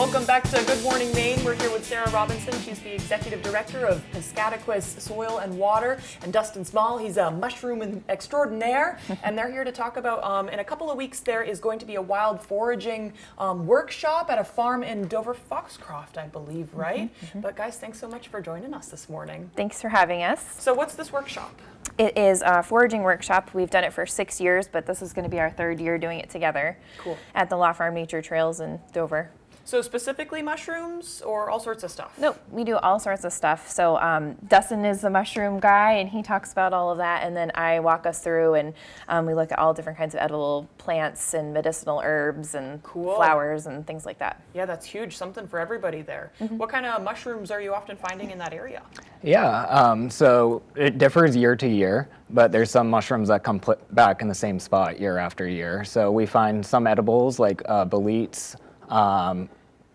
Welcome back to Good Morning Maine. We're here with Sarah Robinson. She's the Executive Director of Piscataquis Soil and Water. And Dustin Small, he's a mushroom extraordinaire. And they're here to talk about, in a couple of weeks, there is going to be a wild foraging workshop at a farm in Dover Foxcroft, I believe, right? But guys, thanks so much for joining us this morning. Thanks for having us. So what's this workshop? It is a foraging workshop. We've done it for 6 years, but this is going to be our third year doing it together. Cool. At the Law Farm Nature Trails in Dover. So specifically mushrooms or all sorts of stuff? Nope, we do all sorts of stuff. So Dustin is the mushroom guy, and he talks about all of that, and then I walk us through, and we look at all different kinds of edible plants and medicinal herbs and flowers and things like that. Yeah, that's huge. Something for everybody there. What kind of mushrooms are you often finding in that area? Yeah, so it differs year to year, but there's some mushrooms that come back in the same spot year after year. So we find some edibles like boletes,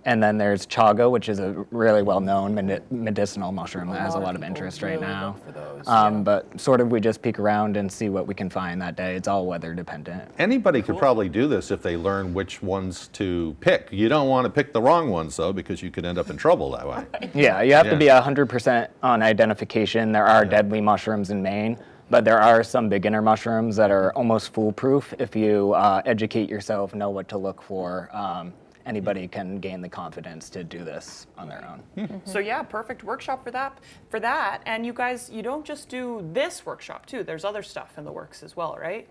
and then there's chaga, which is a really well-known medicinal mushroom that has a lot of interest right now. But sort of we just peek around and see what we can find that day. It's all weather dependent. Anybody could probably do this if they learn which ones to pick. You don't want to pick the wrong ones, though, because you could end up in trouble that way. Yeah, you have to be 100% on identification. There are deadly mushrooms in Maine, but there are some beginner mushrooms that are almost foolproof if you educate yourself, know what to look for. Anybody can gain the confidence to do this on their own. So yeah, perfect workshop for that. And you guys, you don't just do this workshop too. There's other stuff in the works as well, right?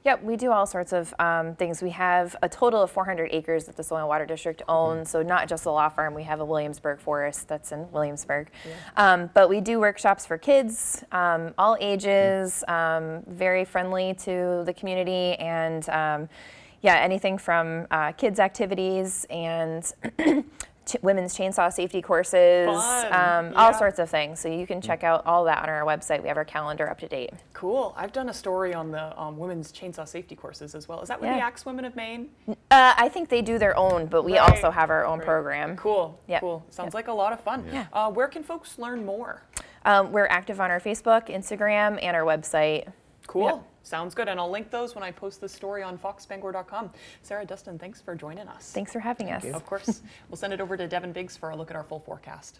Yep, we do all sorts of things. We have a total of 400 acres that the Soil and Water District owns. So not just the law farm, we have a Williamsburg forest that's in Williamsburg. But we do workshops for kids, all ages, very friendly to the community, and yeah, anything from kids' activities and women's chainsaw safety courses, all sorts of things. So you can check out all that on our website. We have our calendar up to date. Cool. I've done a story on the women's chainsaw safety courses as well. Is that with the Axe Women of Maine? I think they do their own, but we also have our own program. Cool. Cool. Sounds like a lot of fun. Where can folks learn more? We're active on our Facebook, Instagram, and our website. Cool. Sounds good. And I'll link those when I post the story on foxbangor.com. Sarah, Dustin, thanks for joining us. Thanks for having us. Of course. We'll send it over to Devin Biggs for a look at our full forecast.